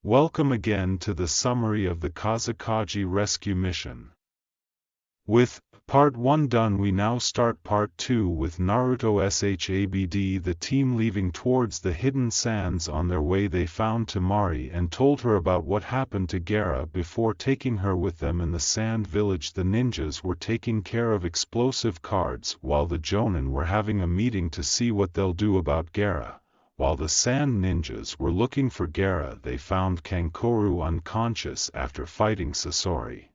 Welcome again to the summary of the Kazekage rescue mission. With Part 1 done, we now start Part 2 with Naruto Shippuden. The team leaving towards the hidden sands. On their way they found Temari and told her about what happened to Gaara before taking her with them in the sand village. The ninjas were taking care of explosive cards while the Jonin were having a meeting to see what they'll do about Gaara. While the sand ninjas were looking for Gaara, they found Kankoro unconscious after fighting Sasori.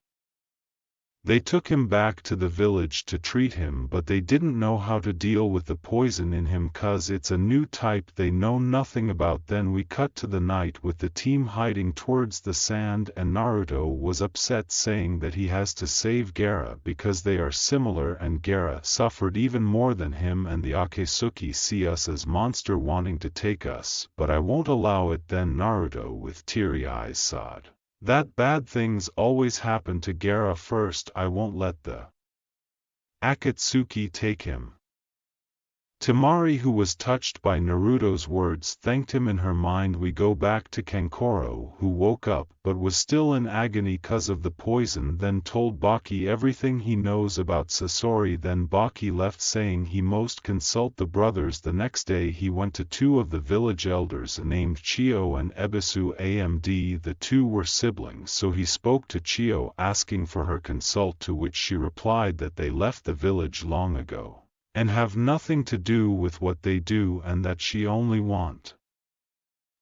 They took him back to the village to treat him, but they didn't know how to deal with the poison in him cause it's a new type they know nothing about. Then we cut to the night with the team hiding towards the sand, and Naruto was upset, saying that he has to save Gaara because they are similar and Gaara suffered even more than him, and the Akatsuki see us as monster wanting to take us, but I won't allow it. Then Naruto with teary eyes sighed that bad things always happen to Gaara first. I won't let the Akatsuki take him. Temari, who was touched by Naruto's words, thanked him in her mind. We go back to Kankoro, who woke up but was still in agony cause of the poison, then told Baki everything he knows about Sasori. Then Baki left, saying he must consult the brothers. The next day he went to two of the village elders named Chio and Ebisu Amd. The two were siblings, so he spoke to Chio asking for her consult, to which she replied that they left the village long ago and have nothing to do with what they do, and that she only want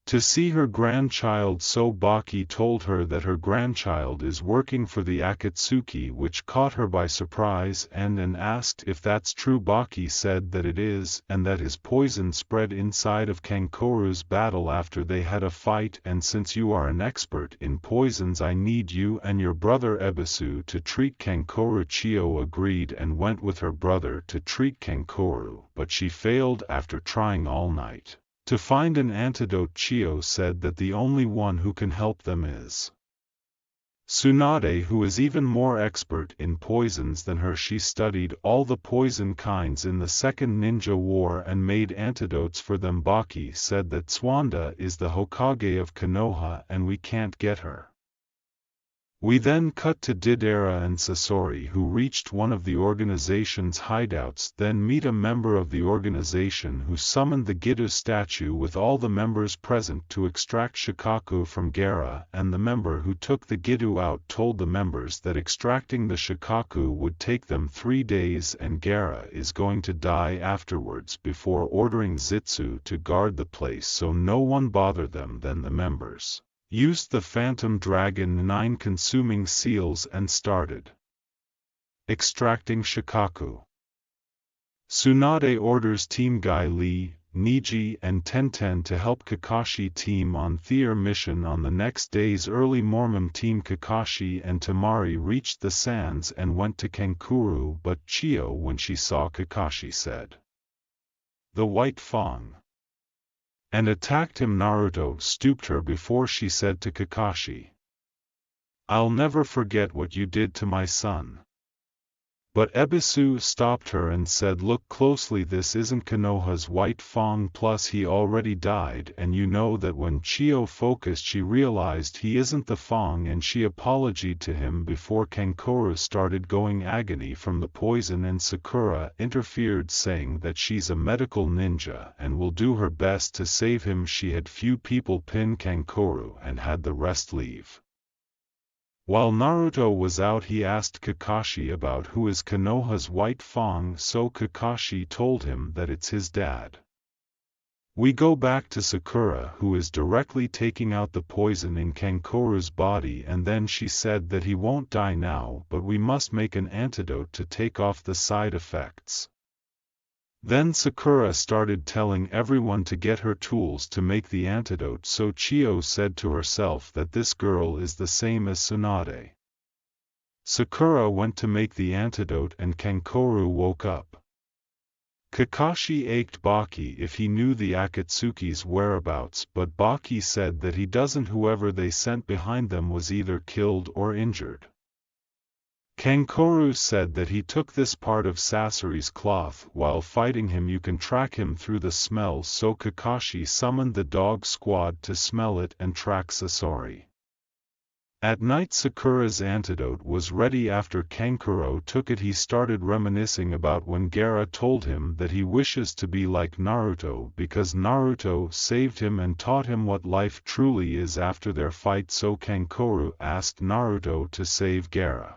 to see her grandchild. So Baki told her that her grandchild is working for the Akatsuki, which caught her by surprise and asked if that's true. Baki said that it is, and that his poison spread inside of Kankoro's battle after they had a fight, and since you are an expert in poisons, I need you and your brother Ebisu to treat Kankoro. Chio agreed and went with her brother to treat Kankoro, but she failed after trying all night to find an antidote. Chio said that the only one who can help them is Tsunade, who is even more expert in poisons than her. She studied all the poison kinds in the Second Ninja War and made antidotes for them. Baki said that Swanda is the Hokage of Konoha and we can't get her. We then cut to Deidara and Sasori, who reached one of the organization's hideouts, then meet a member of the organization who summoned the Gidu statue with all the members present to extract Shikaku from Gaara, and the member who took the Gidu out told the members that extracting the Shikaku would take them 3 days and Gaara is going to die afterwards, before ordering Zetsu to guard the place so no one bother them. Then the members used the Phantom Dragon 9 consuming seals and started extracting Shikaku. Tsunade orders Team Guy Lee, Niji and Tenten to help Kakashi team on their mission. On the next day's early morning, Team Kakashi and Temari reached the sands and went to Kankuro, but Chio, when she saw Kakashi, said, "The White Fang," and attacked him. Naruto stooped her before she said to Kakashi, "I'll never forget what you did to my son." But Ebisu stopped her and said, "Look closely, this isn't Konoha's White Fang, plus he already died." And you know that when Chio focused, she realized he isn't the Fang, and she apologized to him before Kankoro started going agony from the poison, and Sakura interfered, saying that she's a medical ninja and will do her best to save him. She had few people pin Kankoro and had the rest leave. While Naruto was out, he asked Kakashi about who is Konoha's White Fang, so Kakashi told him that it's his dad. We go back to Sakura, who is directly taking out the poison in Kankoro's body, and then she said that he won't die now, but we must make an antidote to take off the side effects. Then Sakura started telling everyone to get her tools to make the antidote, so Chio said to herself that this girl is the same as Tsunade. Sakura went to make the antidote and Kankoro woke up. Kakashi asked Baki if he knew the Akatsuki's whereabouts, but Baki said that he doesn't. Whoever they sent behind them was either killed or injured. Kankoro said that he took this part of Sasori's cloth. While fighting him you can track him through the smell, so Kakashi summoned the dog squad to smell it and track Sasori. At night Sakura's antidote was ready. After Kankuro took it he started reminiscing about when Gaara told him that he wishes to be like Naruto because Naruto saved him and taught him what life truly is. After their fight, so Kankuro asked Naruto to save Gaara.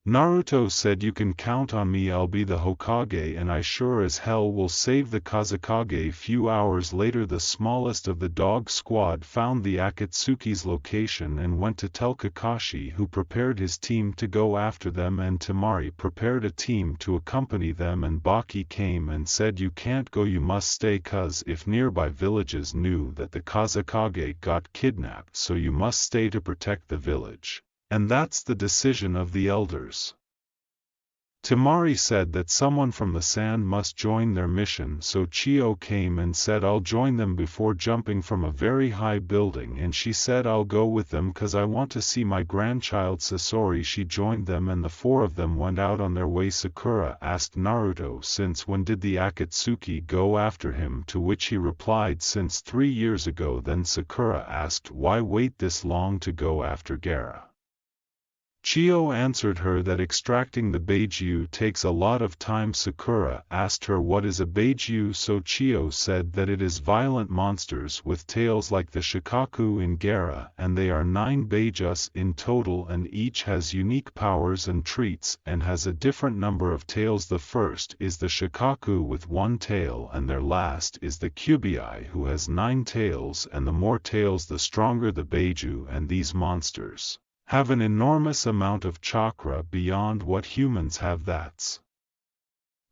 Naruto said, "You can count on me, I'll be the Hokage and I sure as hell will save the Kazekage." Few hours later the smallest of the dog squad found the Akatsuki's location and went to tell Kakashi, who prepared his team to go after them, and Temari prepared a team to accompany them, and Baki came and said, "You can't go, you must stay, cause if nearby villages knew that the Kazekage got kidnapped, so you must stay to protect the village. And that's the decision of the elders." Temari said that someone from the sand must join their mission, so Chio came and said, "I'll join them," before jumping from a very high building, and she said, "I'll go with them cause I want to see my grandchild Sasori." She joined them and the four of them went out on their way. Sakura asked Naruto since when did the Akatsuki go after him, to which he replied since 3 years ago. Then Sakura asked why wait this long to go after Gaara. Chio answered her that extracting the Beiju takes a lot of time. Sakura asked her what is a Beiju, so Chio said that it is violent monsters with tails like the Shikaku in Gaara, and they are 9 Beijus in total, and each has unique powers and treats and has a different number of tails. The first is the Shikaku with 1 tail, and their last is the Kyubi who has 9 tails, and the more tails the stronger the Beiju. And these monsters have an enormous amount of chakra beyond what humans have. That's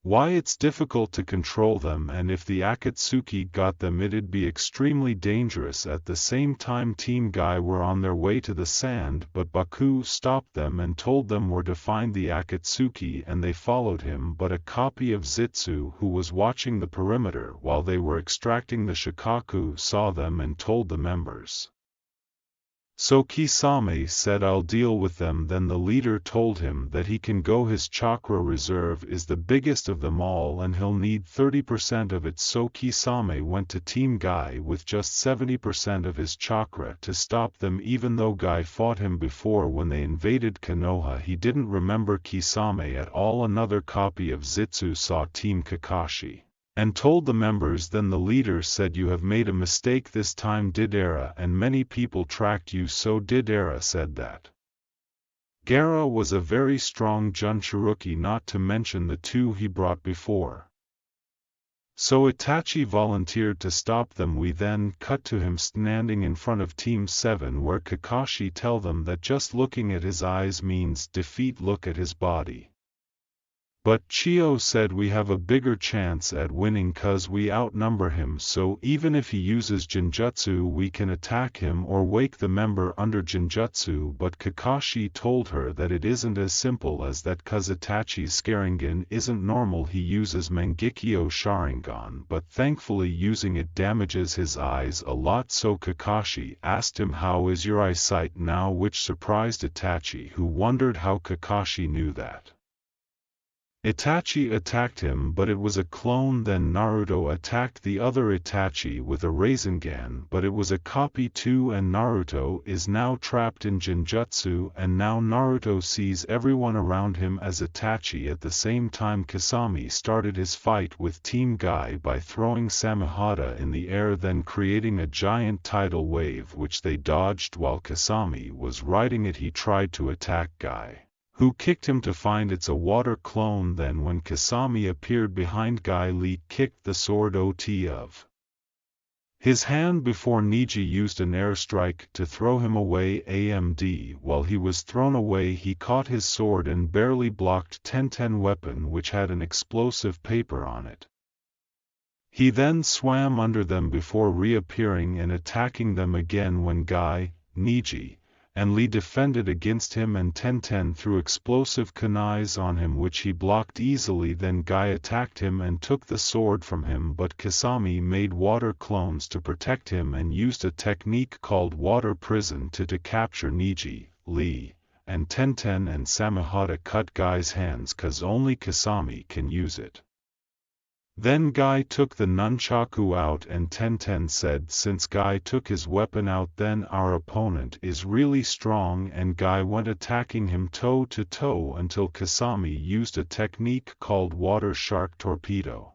why it's difficult to control them, and if the Akatsuki got them it'd be extremely dangerous. At the same time Team Guy were on their way to the sand, but Baku stopped them and told them where to find the Akatsuki, and they followed him. But a copy of Zetsu, who was watching the perimeter while they were extracting the Shikaku, saw them and told the members. So Kisame said, "I'll deal with them." Then the leader told him that he can go, his chakra reserve is the biggest of them all and he'll need 30% of it. So Kisame went to Team Guy with just 70% of his chakra to stop them. Even though Guy fought him before when they invaded Konoha, he didn't remember Kisame at all. Another copy of Zetsu saw Team Kakashi and told the members. Then the leader said, "You have made a mistake this time, Deidara, and many people tracked you." So Deidara said that Gaara was a very strong Jinchuruki, not to mention the 2 he brought before. So Itachi volunteered to stop them. We then cut to him standing in front of Team 7, where Kakashi tell them that just looking at his eyes means defeat, look at his body. But Chio said, "We have a bigger chance at winning cause we outnumber him, so even if he uses Jinjutsu we can attack him or wake the member under Jinjutsu." But Kakashi told her that it isn't as simple as that, cause Itachi's Sharingan isn't normal, he uses Mangekyo Sharingan, but thankfully using it damages his eyes a lot. So Kakashi asked him, "How is your eyesight now?" which surprised Itachi, who wondered how Kakashi knew that. Itachi attacked him, but it was a clone. Then Naruto attacked the other Itachi with a Rasengan, but it was a copy too, and Naruto is now trapped in Jinjutsu, and now Naruto sees everyone around him as Itachi. At the same time Kasami started his fight with Team Guy by throwing Samehada in the air, then creating a giant tidal wave which they dodged. While Kasami was riding it he tried to attack Guy, who kicked him to find it's a water clone. Then when Kasami appeared behind Guy, Lee kicked the sword out of his hand before Neji used an airstrike to throw him away. AMD while he was thrown away he caught his sword and barely blocked Tenten weapon which had an explosive paper on it. He then swam under them before reappearing and attacking them again when Guy, Neji, and Lee defended against him, and Tenten threw explosive kunais on him which he blocked easily. Then Guy attacked him and took the sword from him, but Kasami made water clones to protect him and used a technique called water prison to capture Neji, Lee, and Tenten and Samehada cut Guy's hands 'cause only Kasami can use it. Then Guy took the nunchaku out and Tenten said since Guy took his weapon out then our opponent is really strong, and Guy went attacking him toe to toe until Kasami used a technique called water shark torpedo.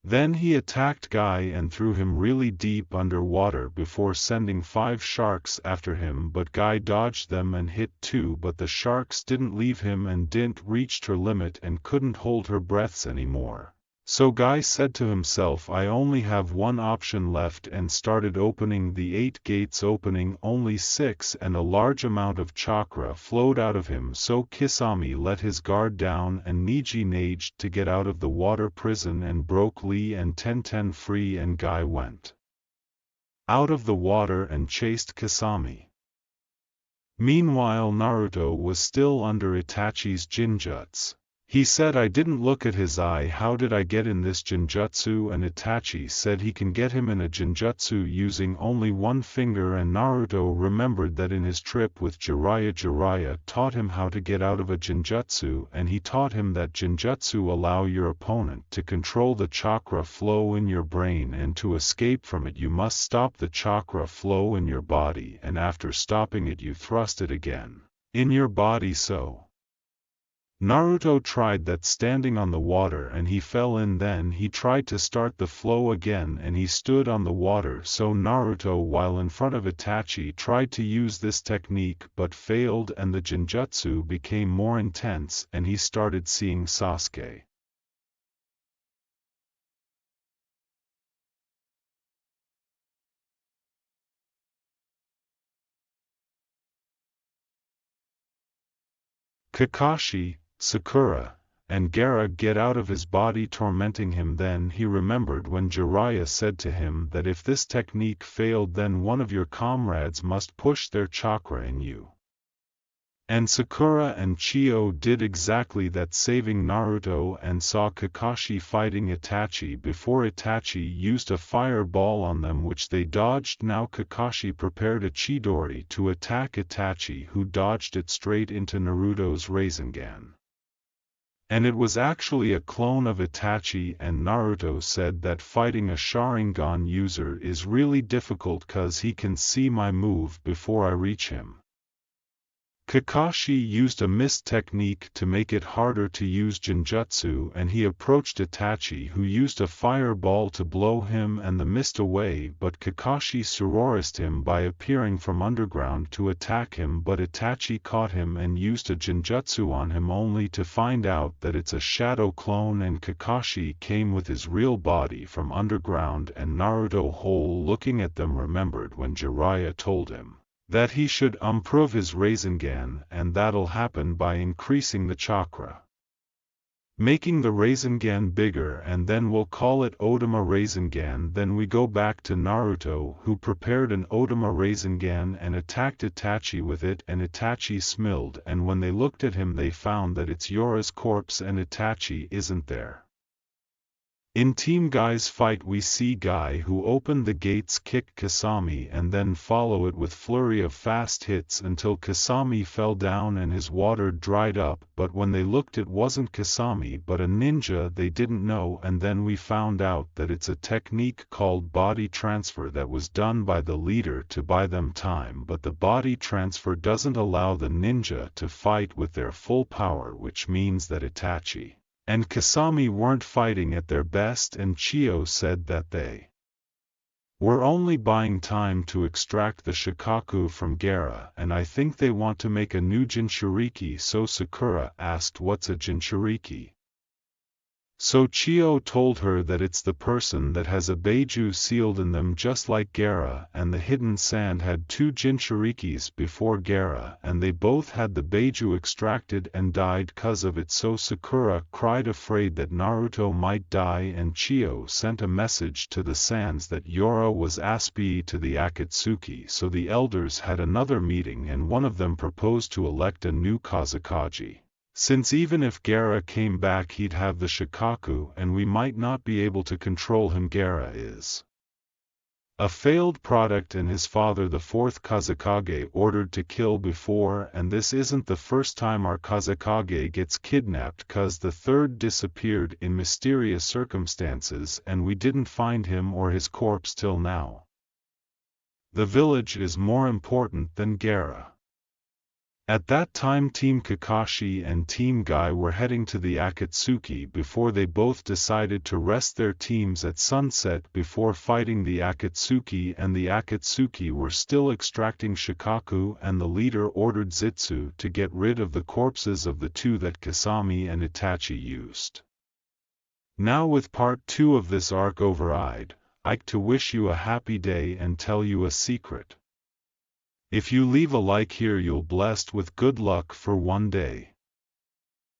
Then he attacked Guy and threw him really deep underwater before sending 5 sharks after him, but Guy dodged them and hit 2, but the sharks didn't leave him and didn't reach her limit and couldn't hold her breaths anymore. So Guy said to himself, I only have one option left, and started opening the 8 gates, opening only 6, and a large amount of chakra flowed out of him. So Kisame let his guard down and Niji naged to get out of the water prison and broke Lee and Tenten free, and Guy went out of the water and chased Kisame. Meanwhile Naruto was still under Itachi's jinjutsu. He said, I didn't look at his eye, how did I get in this jinjutsu? And Itachi said he can get him in a jinjutsu using only one finger, and Naruto remembered that in his trip with Jiraiya taught him how to get out of a jinjutsu, and he taught him that jinjutsu allow your opponent to control the chakra flow in your brain, and to escape from it you must stop the chakra flow in your body, and after stopping it you thrust it again in your body. So Naruto tried that standing on the water and he fell in. Then he tried to start the flow again and he stood on the water. So Naruto, while in front of Itachi, tried to use this technique but failed, and the jinjutsu became more intense and he started seeing Sasuke. Kakashi, Sakura, and Gaara get out of his body, tormenting him. Then he remembered when Jiraiya said to him that if this technique failed then one of your comrades must push their chakra in you. And Sakura and Chio did exactly that, saving Naruto, and saw Kakashi fighting Itachi before Itachi used a fireball on them which they dodged. Now Kakashi prepared a Chidori to attack Itachi, who dodged it straight into Naruto's Rasengan. And it was actually a clone of Itachi, and Naruto said that fighting a Sharingan user is really difficult cause he can see my move before I reach him. Kakashi used a mist technique to make it harder to use Jinjutsu, and he approached Itachi, who used a fireball to blow him and the mist away, but Kakashi surorised him by appearing from underground to attack him, but Itachi caught him and used a Jinjutsu on him only to find out that it's a shadow clone, and Kakashi came with his real body from underground. And Naruto, whole looking at them, remembered when Jiraiya told him that he should improve his Rasengan, and that'll happen by increasing the chakra, making the Rasengan bigger, and then we'll call it Otama Rasengan. Then we go back to Naruto, who prepared an Otama Rasengan and attacked Itachi with it, and Itachi smiled, and when they looked at him they found that it's Yora's corpse and Itachi isn't there. In Team Guy's fight we see Guy, who opened the gates, kick Kasami and then follow it with flurry of fast hits until Kasami fell down and his water dried up, but when they looked it wasn't Kasami but a ninja they didn't know, and then we found out that it's a technique called body transfer that was done by the leader to buy them time, but the body transfer doesn't allow the ninja to fight with their full power, which means that Itachi and Kasami weren't fighting at their best, and Chio said that they were only buying time to extract the Shikaku from Gaara, and I think they want to make a new Jinchuriki. So Sakura asked what's a Jinchuriki. So Chio told her that it's the person that has a Beiju sealed in them just like Gaara, and the hidden sand had 2 Jinchurikis before Gaara, and they both had the Beiju extracted and died cause of it. So Sakura cried, afraid that Naruto might die, and Chio sent a message to the sands that Yora was aspie to the Akatsuki. So the elders had another meeting and one of them proposed to elect a new Kazekage, since even if Gaara came back he'd have the Shikaku and we might not be able to control him. Gaara is A failed product and his father the fourth Kazekage ordered to kill before, and this isn't the first time our Kazekage gets kidnapped cause the third disappeared in mysterious circumstances and we didn't find him or his corpse till now. The village is more important than Gaara. At that time Team Kakashi and Team Guy were heading to the Akatsuki before they both decided to rest their teams at sunset before fighting the Akatsuki, and the Akatsuki were still extracting Shikaku, and the leader ordered Zetsu to get rid of the corpses of the two that Kasami and Itachi used. Now with part 2 of this arc over, I'd like to wish you a happy day and tell you a secret. If you leave a like here you'll blessed with good luck for one day.